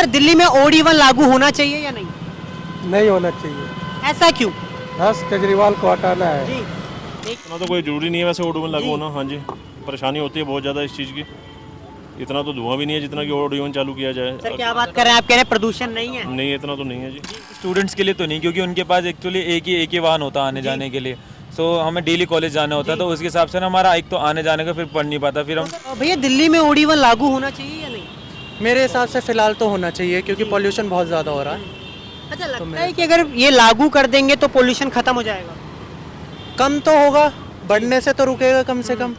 Sir Delhi में odd even लागू होना चाहिए या नहीं? नहीं होना चाहिए। ऐसा क्यों? बस केजरीवाल को हटाना है। जी इतना तो कोई ज़रूरी नहीं है वैसे ओड इवन लागू होना। हाँ जी, परेशानी होती है बहुत ज़्यादा इस चीज़ की। इतना तो धुआं भी नहीं है जितना कि ओड इवन चालू किया जाए। सर क्या बात कर रहे हैं आप, कह रहे हैं प्रदूषण नहीं है? नहीं, इतना तो नहीं है जी। स्टूडेंट्स के लिए तो नहीं, क्योंकि उनके पास एक्चुअली एक ही वाहन होता है आने जाने के लिए। सो हमें डेली कॉलेज जाना होता है, तो उसके हिसाब से ना हमारा एक तो आने जाने का फिर पढ़ नहीं पाता फिर हम। तो भैया दिल्ली में ओड इवन लागू होना चाहिए या नहीं? मेरे हिसाब से फिलहाल तो होना चाहिए क्योंकि पॉल्यूशन बहुत ज़्यादा हो रहा है। अच्छा लगता है कि अगर ये लागू कर देंगे तो पोल्यूशन खत्म हो जाएगा? कम तो होगा, बढ़ने से तो रुकेगा कम से कम।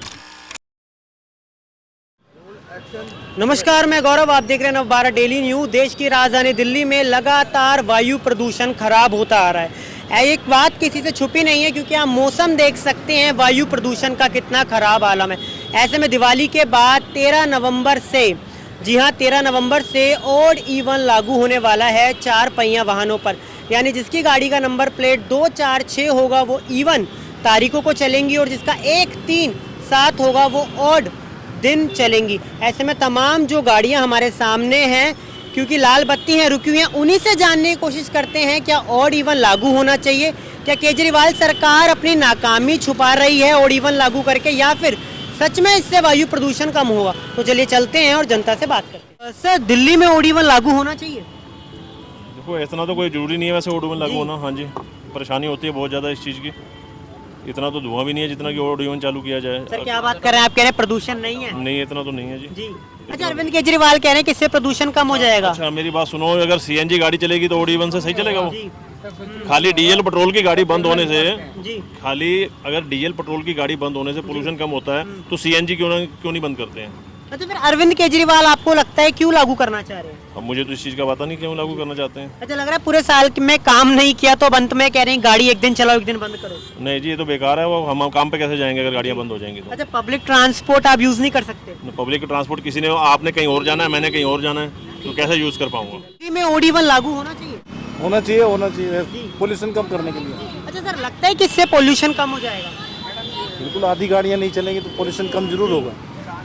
नमस्कार, मैं गौरव, आप देख रहे हैं नव12 डेली न्यूज। देश की राजधानी दिल्ली में लगातार वायु प्रदूषण खराब होता आ रहा है। एक बात किसी से छुपी नहीं है क्योंकि आप मौसम देख सकते हैं वायु प्रदूषण का कितना खराब आलम है। ऐसे में दिवाली के बाद 13 नवंबर से, जी हाँ 13 नवंबर से ओड इवन लागू होने वाला है 4 पहिया वाहनों पर। यानी जिसकी गाड़ी का नंबर प्लेट 246 होगा वो इवन तारीखों को चलेंगी और जिसका 1, 3, 7 होगा वो ओड दिन चलेंगी। ऐसे में तमाम जो गाड़ियां हमारे सामने हैं, क्योंकि लाल बत्ती हैं रुकी हुई हैं, उन्हीं से जानने की कोशिश करते हैं क्या ओड इवन लागू होना चाहिए, क्या केजरीवाल सरकार अपनी नाकामी छुपा रही है ओड इवन लागू करके, या फिर सच में इससे वायु प्रदूषण कम होगा। तो चलिए चलते हैं और जनता से बात करते हैं। सर दिल्ली में ओड इवन लागू होना चाहिए? देखो इतना तो कोई ज़रूरी नहीं है वैसे ओड इवन लागू होना। हाँ जी, परेशानी होती है बहुत ज़्यादा इस चीज़ की। इतना तो धुआं भी नहीं है जितना कि ओड इवन चालू किया जाए। सर क्या बात कर रहे हैं आप, कह रहे हैं प्रदूषण नहीं है? नहीं, इतना तो नहीं है जी। जी अच्छा, अरविंद केजरीवाल कह रहे हैं कि इससे प्रदूषण कम हो जाएगा। अच्छा मेरी बात सुनो, अगर सीएनजी गाड़ी चलेगी तो ओड इवन से सही चलेगा वो? जी खाली डीजल पेट्रोल की गाड़ी बंद होने से, जी खाली अगर डीजल पेट्रोल की गाड़ी बंद होने से पोल्यूशन कम होता है तो सीएनजी क्यों नहीं बंद करते हैं? अच्छा, फिर अरविंद केजरीवाल आपको लगता है क्यों लागू करना चाह रहे हैं? अब मुझे तो इस चीज़ का पता नहीं क्यों लागू करना चाहते हैं। अच्छा, लग रहा है पूरे साल में काम नहीं किया तो अब अंत में कह रहे हैं गाड़ी एक दिन चलाओ एक दिन बंद करो। नहीं जी, ये तो बेकार है। वो हम काम पे कैसे जाएंगे अगर गाड़ियाँ बंद हो जाएंगी तो? अच्छा, पब्लिक ट्रांसपोर्ट आप यूज नहीं कर सकते? पब्लिक ट्रांसपोर्ट किसी ने, आपने कहीं और जाना है, मैंने कहीं और जाना है, तो कैसे यूज़ कर पाऊंगा? दिल्ली में ओड इवन लागू होना चाहिए? होना चाहिए पोल्यूशन कम करने के लिए। अच्छा सर, लगता है कि इससे पोल्यूशन कम हो जाएगा? बिल्कुल, आधी गाड़ियाँ नहीं चलेंगी तो पोल्यूशन कम जरूर होगा।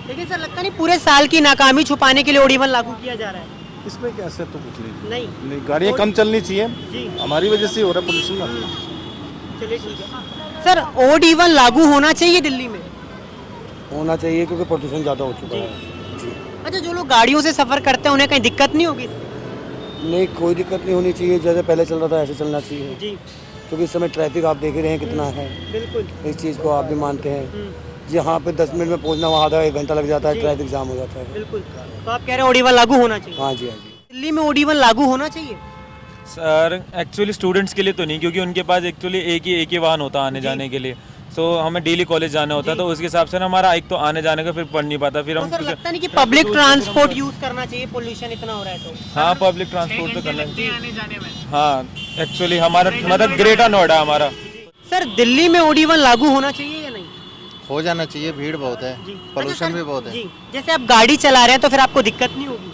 लेकिन सर लगता नहीं पूरे साल की नाकामी छुपाने के लिए ओड इवन लागू किया जा रहा है? इसमें क्या असर तो कुछ नहीं। नहीं गाड़ियाँ कम चलनी चाहिए, जी हमारी वजह से हो रहा है पोल्यूशन ना। चलिए ठीक है। सर ओड इवन लागू होना चाहिए दिल्ली में? होना चाहिए क्योंकि प्रदूषण ज़्यादा हो चुका है। जी अच्छा, जो लोग गाड़ियों से सफर करते हैं उन्हें कहीं दिक्कत नहीं होगी? नहीं, कोई दिक्कत नहीं होनी चाहिए। जैसे पहले चल रहा था ऐसे चलना चाहिए, जी क्योंकि इस समय ट्रैफिक आप देख ही रहे हैं कितना है। बिल्कुल। इस चीज़ को आप भी मानते हैं। यहाँ पे 10 मिनट में पहुँचना, वहाँ आधा 1 घंटा लग जाता है, जी। ट्रैफिक जाम हो जाता है। बिल्कुल, तो आप कह रहे हैं ओड इवन लागू होना चाहिए? हाँ जी, हाँ जी। दिल्ली में ओड इवन लागू होना चाहिए? सर एक्चुअली स्टूडेंट्स के लिए तो नहीं, क्योंकि उनके पास एक्चुअली एक ही वाहन होता है आने जाने के लिए। सो हमें डेली कॉलेज जाना होता है, तो उसके हिसाब से ना हमारा एक तो आने जाने का फिर पढ़ नहीं पाता फिर तो हम। सर लगता नहीं कि पब्लिक ट्रांसपोर्ट यूज करना चाहिए, पोल्यूशन इतना हो रहा है तो? हाँ, पब्लिक ट्रांसपोर्ट तो करना चाहिए। हाँ एक्चुअली हमारा मतलब ग्रेटर नोएडा हमारा। सर दिल्ली में ओड इवन लागू होना चाहिए या नहीं? हो जाना चाहिए, भीड़ बहुत है, पोल्यूशन भी बहुत है। जी, जैसे आप गाड़ी चला रहे हैं तो फिर आपको दिक्कत नहीं होगी?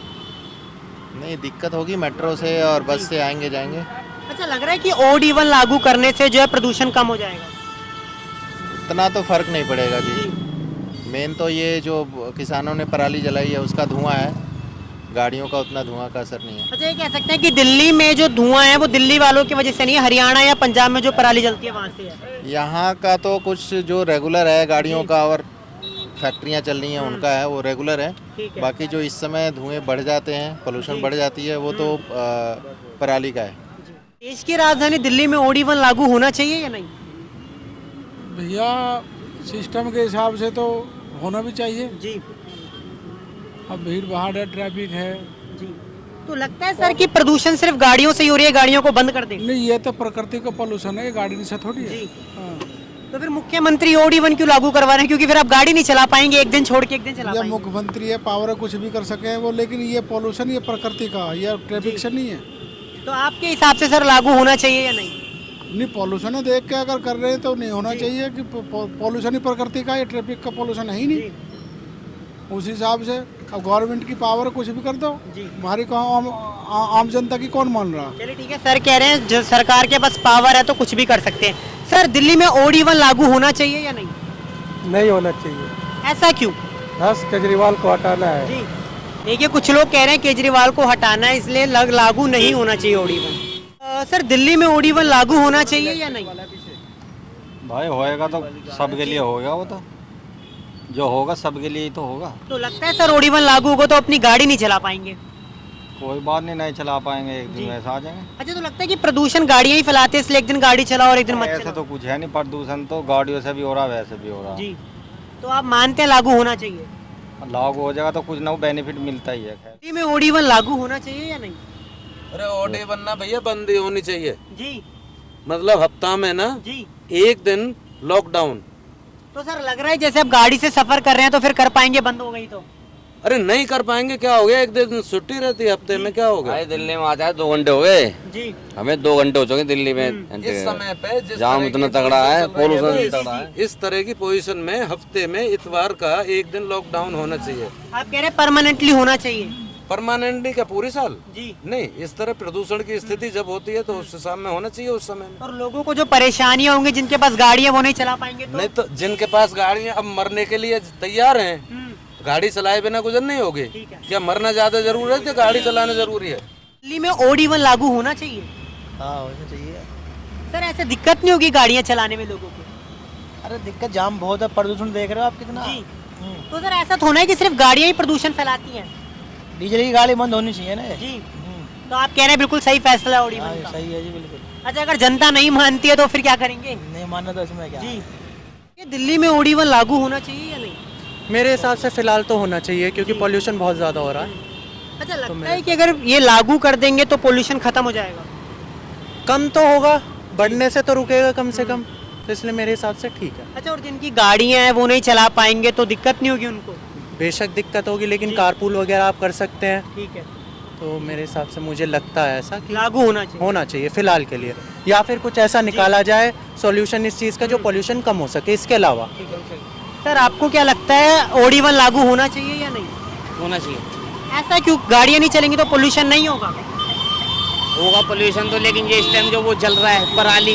नहीं, दिक्कत होगी मेट्रो से और बस से आएंगे जाएंगे। अच्छा, लग रहा है कि ओड इवन लागू करने से जो है प्रदूषण कम हो जाएगा? इतना तो फर्क नहीं पड़ेगा जी। मेन तो ये जो किसानों ने पराली जलाई है उसका धुआं है, गाड़ियों का उतना धुआं का असर नहीं है। अच्छा, ये कह सकते हैं कि दिल्ली में जो धुआं है वो दिल्ली वालों की वजह से नहीं है, हरियाणा या पंजाब में जो पराली जलती है वहाँ से है? यहाँ का तो कुछ जो रेगुलर है गाड़ियों का और फैक्ट्रियाँ चल रही हैं उनका है, वो रेगुलर है। ठीक है। बाकी जो इस समय धुएं बढ़ जाते हैं, पोल्यूशन बढ़ जाती है, वो तो पराली का है। देश की राजधानी दिल्ली में ओड इवन लागू होना चाहिए या नहीं? भैया सिस्टम के हिसाब से तो होना भी चाहिए। जी अब भीड़ भाड़ है, ट्रैफिक है। जी, तो लगता है सर कि प्रदूषण सिर्फ गाड़ियों से ही हो रही है, गाड़ियों को बंद कर दे? नहीं, ये तो प्रकृति का पोल्यूशन है, ये गाड़ी से थोड़ी है। जी। हाँ। तो फिर मुख्यमंत्री ओड इवन क्यों लागू करवा रहे हैं? क्योंकि फिर आप गाड़ी नहीं चला पाएंगे, एक दिन छोड़ के एक दिन चला ये पाएंगे। मुख्यमंत्री है, पावर है, कुछ भी कर सके हैं वो, लेकिन ये पोल्यूशन ये प्रकृति का, ये ट्रैफिक से नहीं है। तो आपके हिसाब से सर लागू होना चाहिए या नहीं? नहीं, पोल्यूशन है देख के अगर कर रहे हैं तो नहीं होना चाहिए कि पोल्यूशन ही प्रकृति का, ये ट्रैफिक का पोल्यूशन है ही नहीं। उस हिसाब से अब गवर्नमेंट की पावर कुछ भी कर दो, हमारी आम जनता की कौन मान रहा? चलिए ठीक है, सर कह रहे हैं जो सरकार के पास पावर है तो कुछ भी कर सकते हैं। सर दिल्ली में ओड इवन लागू होना चाहिए या नहीं? नहीं होना चाहिए। ऐसा क्यों? बस केजरीवाल को हटाना है। जी देखिए कुछ लोग कह रहे हैं केजरीवाल को हटाना है इसलिए लागू नहीं होना चाहिए OD1। सर दिल्ली में OD1 लागू होना चाहिए या नहीं? भाई होएगा तो सबके लिए होगा, वो तो जो होगा सबके लिए ही तो होगा। तो लगता है सर OD1 लागू होगा तो अपनी गाड़ी नहीं चला पाएंगे? कोई बात नहीं, नहीं चला पाएंगे, एक दिन वैसा आ जाएंगे। अच्छा, तो लगता है कि प्रदूषण गाड़ियां ही फैलाते हैं इसलिए एक दिन गाड़ी चलाओ और एक दिन मत ऐसे चलाओ। तो कुछ है नहीं, प्रदूषण तो गाड़ियों से भी हो रहा है, वैसे भी हो रहा है। जी, तो आप मानते हैं लागू होना चाहिए? लागू हो जाएगा तो कुछ ना बेनिफिट मिलता ही है। खैर दिल्ली में OD1 लागू होना चाहिए या नहीं? अरे OD1 ना भैया बंद ही होनी चाहिए, जी मतलब हफ्ता में ना जी। एक दिन लॉकडाउन। तो सर लग रहा है जैसे आप गाड़ी से सफर कर रहे हैं तो फिर कर पाएंगे, बंद हो गई तो? अरे नहीं कर पाएंगे, क्या हो गया, एक दिन छुट्टी रहती है हफ्ते में, क्या हो गया। दिल्ली में आ जाए 2 घंटे हो गए, जी हमें 2 घंटे हो चुके दिल्ली में। इस समय पे जिस जाम तरह इतना की तगड़ा है, पोजीशन चल रही पोल्यूशन तगड़ा है। इस तरह की पोजीशन में हफ्ते में इतवार का एक दिन लॉकडाउन होना चाहिए। आप कह रहे हैं परमानेंटली होना चाहिए? परमानेंटली क्या पूरी साल? जी। नहीं, इस तरह प्रदूषण की स्थिति जब होती है तो उस हिसाब में होना चाहिए, उस समय में। और लोगों को जो परेशानियां होंगी जिनके पास गाड़ियां वो नहीं चला पाएंगे तो? नहीं तो जिनके पास गाड़ियां अब मरने के लिए तैयार हैं, गाड़ी चलाए बिना गुजर नहीं होगी। ठीक है। क्या मरना ज्यादा जरूरी है, गाड़ी चलाना जरूरी है? दिल्ली में OD1 लागू होना चाहिए? हाँ होना चाहिए। सर ऐसे दिक्कत नहीं होगी गाड़ियां चलाने में लोगों को? अरे दिक्कत जाम बहुत है, प्रदूषण देख रहे हो आप कितना। जी। तो सर ऐसा तो होना है कि सिर्फ गाड़ियां ही प्रदूषण फैलाती हैं? डीजल की गाड़ी बंद होनी चाहिए ना। जी। तो आप कह रहे हैं बिल्कुल सही फैसला है हाँ, OD1 का? सही है जी बिल्कुल। अच्छा, अगर जनता नहीं मानती है तो फिर क्या करेंगे? नहीं मानना तो इसमें क्या। जी। ये दिल्ली में OD1 लागू होना चाहिए या नहीं? मेरे हिसाब से फिलहाल तो होना चाहिए क्योंकि पोल्यूशन बहुत ज़्यादा हो रहा है। अच्छा, लगता है कि अगर ये लागू कर देंगे तो पोल्यूशन खत्म हो जाएगा? कम तो होगा, बढ़ने से तो रुकेगा कम से कम, तो इसलिए मेरे हिसाब से ठीक है। अच्छा, और जिनकी गाड़ियां हैं वो नहीं चला पाएंगे तो दिक्कत नहीं होगी उनको? बेशक दिक्कत होगी, लेकिन कारपूल वगैरह आप कर सकते हैं, ठीक है। तो मेरे हिसाब से मुझे लगता है ऐसा कि लागू होना चाहिए फिलहाल के लिए, या फिर कुछ ऐसा निकाला जाए सॉल्यूशन इस चीज़ का जो पोल्यूशन कम हो सके। इसके अलावा सर आपको क्या लगता है OD1 लागू होना चाहिए या नहीं? होना चाहिए। ऐसा क्यों? गाड़ियां नहीं चलेंगी तो पोल्यूशन नहीं होगा? होगा पोल्यूशन तो, लेकिन ये इस टाइम जो वो चल रहा है पराली।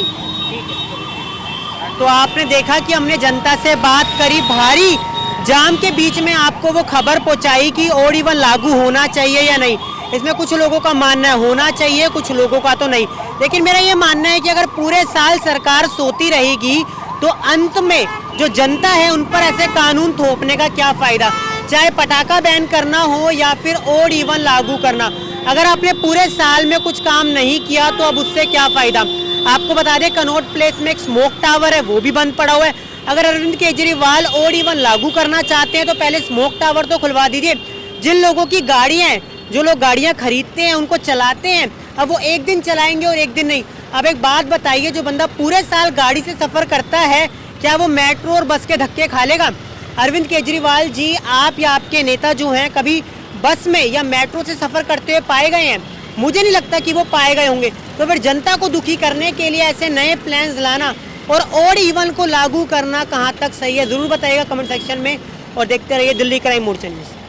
तो आपने देखा कि हमने जनता से बात करी, भारी जाम के बीच में आपको वो खबर पहुंचाई कि OD1 लागू होना चाहिए या नहीं। इसमें कुछ लोगों का मानना है होना चाहिए, कुछ लोगों का तो नहीं। लेकिन मेरा ये मानना है कि अगर पूरे साल सरकार सोती रहेगी तो अंत में जो जनता है उन पर ऐसे कानून थोपने का क्या फायदा, चाहे पटाखा बैन करना हो या फिर OD1 लागू करना। अगर आपने पूरे साल में कुछ काम नहीं किया तो अब उससे क्या फायदा। आपको बता दें कनॉट प्लेस में एक स्मोक टावर है, वो भी बंद पड़ा हुआ है। अगर अरविंद केजरीवाल OD1 लागू करना चाहते हैं तो पहले स्मोक टावर तो खुलवा दीजिए। जिन लोगों की गाड़ियां हैं, जो लोग गाड़ियां खरीदते हैं, उनको चलाते हैं, अब वो एक दिन चलाएंगे और एक दिन नहीं। अब एक बात बताइए, जो बंदा पूरे साल गाड़ी से सफर करता है क्या वो मेट्रो और बस के धक्के खा लेगा? अरविंद केजरीवाल जी, आप या आपके नेता जो हैं कभी बस में या मेट्रो से सफर करते हुए पाए गए हैं? मुझे नहीं लगता कि वो पाए गए होंगे। तो फिर जनता को दुखी करने के लिए ऐसे नए प्लान्स लाना और OD1 को लागू करना कहाँ तक सही है, जरूर बताइएगा कमेंट सेक्शन में। और देखते रहिए दिल्ली क्राइम मोर्चा न्यूज़।